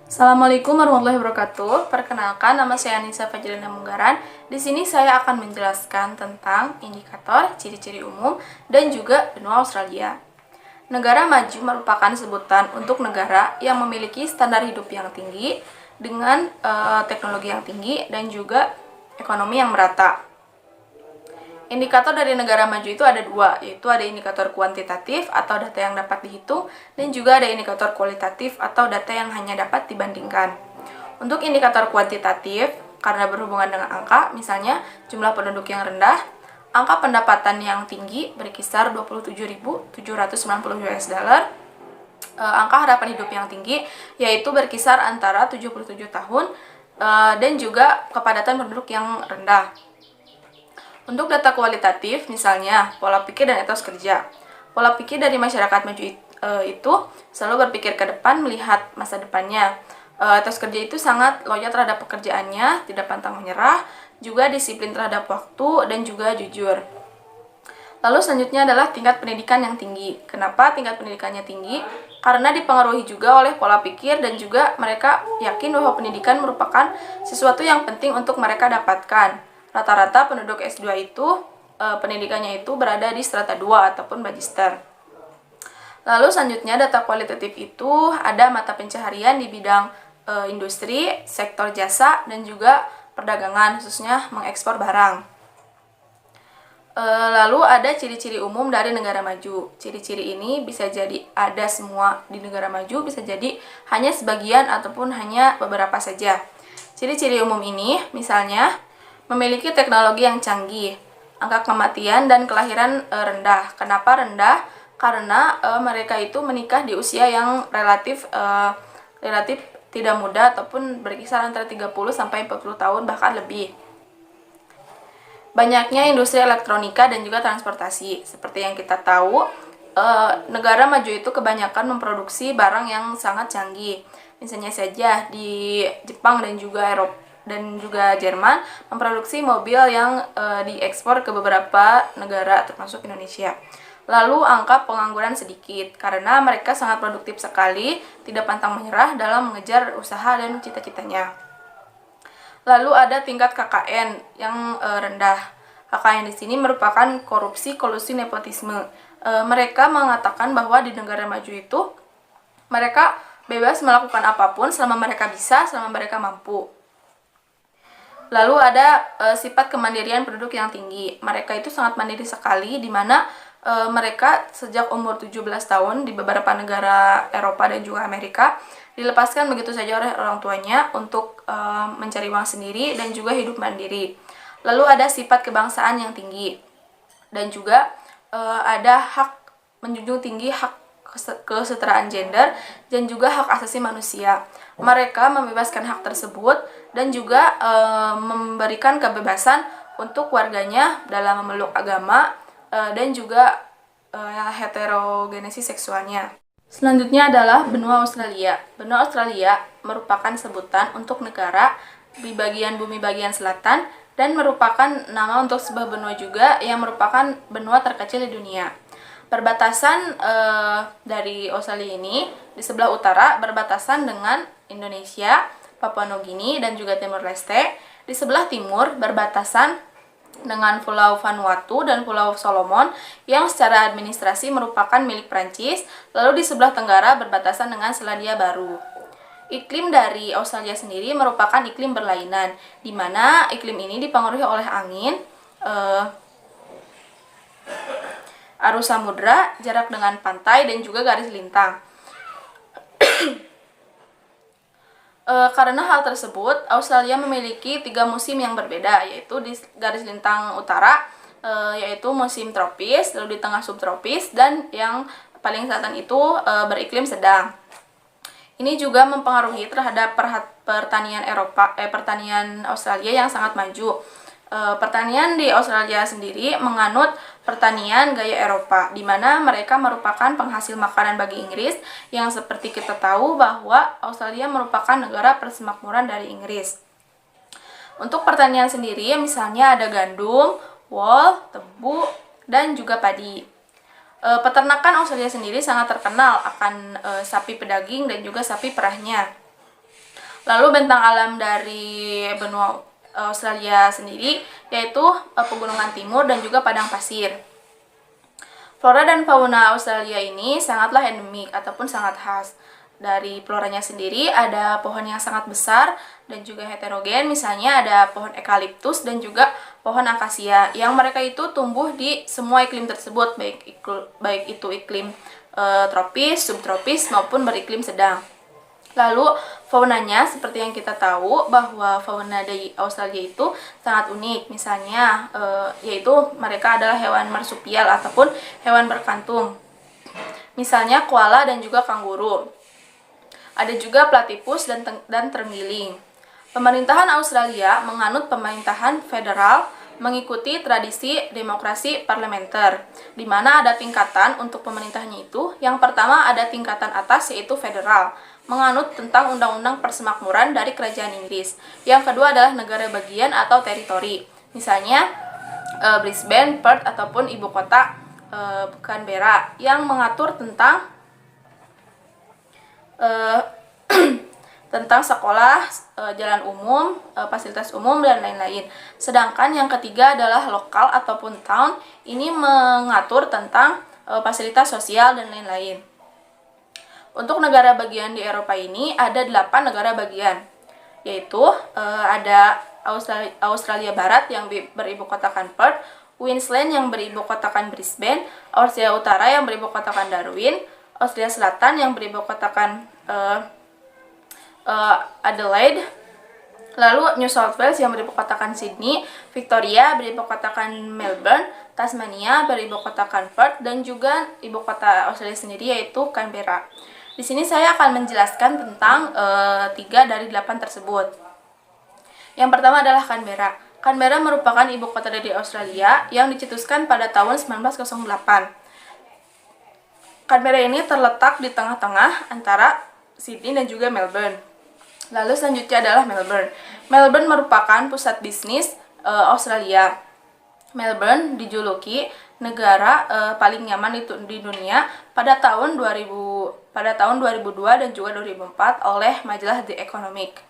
Assalamualaikum warahmatullahi wabarakatuh. Perkenalkan, nama saya Anissa Fajrina Munggaran. Di sini saya akan menjelaskan tentang indikator, ciri-ciri umum, dan juga benua Australia. Negara maju merupakan sebutan untuk negara yang memiliki standar hidup yang tinggi dengan teknologi yang tinggi dan juga ekonomi yang merata. Indikator dari negara maju itu ada dua, yaitu ada indikator kuantitatif atau data yang dapat dihitung, dan juga ada indikator kualitatif atau data yang hanya dapat dibandingkan. Untuk indikator kuantitatif, karena berhubungan dengan angka, misalnya jumlah penduduk yang rendah, angka pendapatan yang tinggi berkisar 27.790 US dollar, angka harapan hidup yang tinggi yaitu berkisar antara 77 tahun, dan juga kepadatan penduduk yang rendah. Untuk data kualitatif, misalnya pola pikir dan etos kerja. Pola pikir dari masyarakat maju itu selalu berpikir ke depan, melihat masa depannya. Etos kerja itu sangat loyal terhadap pekerjaannya, tidak pantang menyerah, juga disiplin terhadap waktu, dan juga jujur. Lalu selanjutnya adalah tingkat pendidikan yang tinggi. Kenapa tingkat pendidikannya tinggi? Karena dipengaruhi juga oleh pola pikir dan juga mereka yakin bahwa pendidikan merupakan sesuatu yang penting untuk mereka dapatkan. Rata-rata penduduk S2 itu pendidikannya itu berada di strata 2 ataupun magister. Lalu selanjutnya data kualitatif itu ada mata pencaharian di bidang industri, sektor jasa, dan juga perdagangan, khususnya mengekspor barang. Lalu ada ciri-ciri umum dari negara maju. Ciri-ciri ini bisa jadi ada semua di negara maju, bisa jadi hanya sebagian ataupun hanya beberapa saja. Ciri-ciri umum ini misalnya memiliki teknologi yang canggih, angka kematian dan kelahiran rendah. Kenapa rendah? Karena mereka itu menikah di usia yang relatif tidak muda ataupun berkisar antara 30 sampai 40 tahun bahkan lebih. Banyaknya industri elektronika dan juga transportasi. Seperti yang kita tahu, negara maju itu kebanyakan memproduksi barang yang sangat canggih. Misalnya saja di Jepang dan juga Eropa dan juga Jerman memproduksi mobil yang diekspor ke beberapa negara termasuk Indonesia. Lalu angka pengangguran sedikit karena mereka sangat produktif sekali, tidak pantang menyerah dalam mengejar usaha dan cita-citanya. Lalu ada tingkat KKN yang rendah. KKN di sini merupakan korupsi, kolusi, nepotisme. Mereka mengatakan bahwa di negara maju itu mereka bebas melakukan apapun selama mereka bisa, selama mereka mampu. Lalu ada sifat kemandirian penduduk yang tinggi. Mereka itu sangat mandiri sekali, di mana mereka sejak umur 17 tahun di beberapa negara Eropa dan juga Amerika dilepaskan begitu saja oleh orang tuanya untuk mencari uang sendiri dan juga hidup mandiri. Lalu ada sifat kebangsaan yang tinggi dan juga ada hak menjunjung tinggi hak kesetaraan gender dan juga hak asasi manusia. Mereka membebaskan hak tersebut dan juga memberikan kebebasan untuk warganya dalam memeluk agama dan juga heterogenesis seksualnya. Selanjutnya adalah benua Australia. Benua Australia merupakan sebutan untuk negara di bagian bumi bagian selatan dan merupakan nama untuk sebuah benua juga yang merupakan benua terkecil di dunia. Perbatasan dari Australia ini di sebelah utara berbatasan dengan Indonesia, Papua Nugini, dan juga Timor Leste. Di sebelah timur berbatasan dengan Pulau Vanuatu dan Pulau Solomon yang secara administrasi merupakan milik Prancis. Lalu di sebelah tenggara berbatasan dengan Selandia Baru. Iklim dari Australia sendiri merupakan iklim berlainan, di mana iklim ini dipengaruhi oleh angin, arus samudra, jarak dengan pantai, dan juga garis lintang. Karena hal tersebut, Australia memiliki 3 musim yang berbeda, yaitu di garis lintang utara, yaitu musim tropis, lalu di tengah subtropis, dan yang paling selatan itu beriklim sedang. Ini juga mempengaruhi terhadap pertanian pertanian Australia yang sangat maju. Pertanian di Australia sendiri menganut pertanian gaya Eropa, di mana mereka merupakan penghasil makanan bagi Inggris, yang seperti kita tahu bahwa Australia merupakan negara persemakmuran dari Inggris. Untuk pertanian sendiri, misalnya ada gandum, wol, tebu, dan juga padi. Peternakan Australia sendiri sangat terkenal akan sapi pedaging dan juga sapi perahnya. Lalu bentang alam dari benua Australia sendiri yaitu pegunungan timur dan juga padang pasir. Flora dan fauna Australia ini sangatlah endemik ataupun sangat khas. Dari floranya sendiri ada pohon yang sangat besar dan juga heterogen, misalnya ada pohon eukaliptus dan juga pohon akasia yang mereka itu tumbuh di semua iklim tersebut, baik itu iklim tropis, subtropis maupun beriklim sedang. Lalu faunanya seperti yang kita tahu bahwa fauna di Australia itu sangat unik. Misalnya yaitu mereka adalah hewan marsupial ataupun hewan berkantung. Misalnya koala dan juga kanguru. Ada juga platypus dan terenggiling. Pemerintahan Australia menganut pemerintahan federal mengikuti tradisi demokrasi parlementer, di mana ada tingkatan untuk pemerintahnya itu. Yang pertama ada tingkatan atas yaitu federal, menganut tentang undang-undang persemakmuran dari kerajaan Inggris. Yang kedua adalah negara bagian atau teritori, misalnya Brisbane, Perth ataupun ibu kota Canberra, yang mengatur tentang tentang sekolah, jalan umum, fasilitas umum, dan lain-lain. Sedangkan yang ketiga adalah lokal ataupun town, ini mengatur tentang fasilitas sosial dan lain-lain. Untuk negara bagian di Eropa ini ada 8 negara bagian, yaitu ada Australia Barat yang beribu kotakan Perth, Queensland yang beribu kotakan Brisbane, Australia Utara yang beribu kotakan Darwin, Australia Selatan yang beribu kotakan Adelaide, lalu New South Wales yang beribu kotakan Sydney, Victoria beribu kotakan Melbourne, Tasmania beribu kotakan Perth, dan juga ibu kota Australia sendiri yaitu Canberra. Di sini saya akan menjelaskan tentang 3 dari 8 tersebut. Yang pertama adalah Canberra. Canberra merupakan ibu kota dari Australia yang dicetuskan pada tahun 1908. Canberra ini terletak di tengah-tengah antara Sydney dan juga Melbourne. Lalu selanjutnya adalah Melbourne. Melbourne merupakan pusat bisnis Australia. Melbourne dijuluki negara paling nyaman di dunia pada tahun 2002 dan juga 2004 oleh majalah The Economic.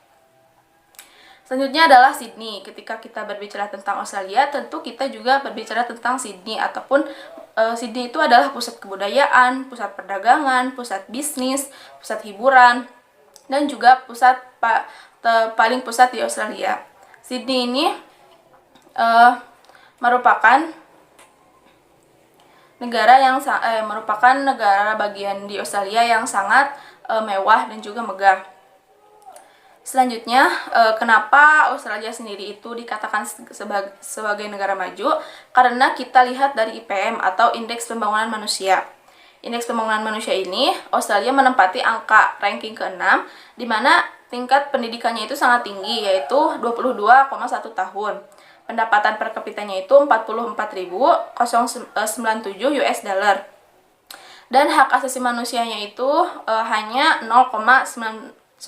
Selanjutnya adalah Sydney. Ketika kita berbicara tentang Australia, tentu kita juga berbicara tentang Sydney, ataupun Sydney itu adalah pusat kebudayaan, pusat perdagangan, pusat bisnis, pusat hiburan, dan juga paling pusat di Australia. Sydney ini merupakan negara bagian di Australia yang sangat mewah dan juga megah. Selanjutnya, kenapa Australia sendiri itu dikatakan sebagai negara maju? Karena kita lihat dari IPM atau Indeks Pembangunan Manusia. Indeks Pembangunan Manusia ini, Australia menempati angka ranking ke-6, di mana tingkat pendidikannya itu sangat tinggi, yaitu 22,1 tahun. Pendapatan per kapitanya itu 44.097 US dollar. Dan hak asasi manusianya itu hanya 0,975%.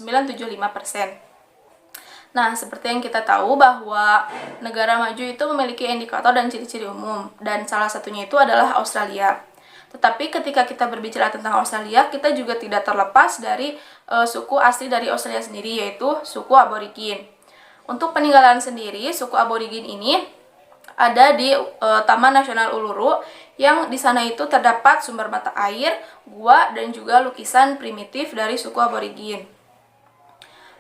Nah, seperti yang kita tahu bahwa negara maju itu memiliki indikator dan ciri-ciri umum, dan salah satunya itu adalah Australia. Tetapi ketika kita berbicara tentang Australia, kita juga tidak terlepas dari suku asli dari Australia sendiri, yaitu suku Aborigin. Untuk peninggalan sendiri, suku Aborigin ini ada di Taman Nasional Uluru, yang di sana itu terdapat sumber mata air, gua, dan juga lukisan primitif dari suku Aborigin.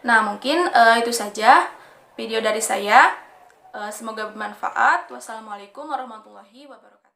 Nah, mungkin itu saja video dari saya. Semoga bermanfaat. Wassalamualaikum warahmatullahi wabarakatuh.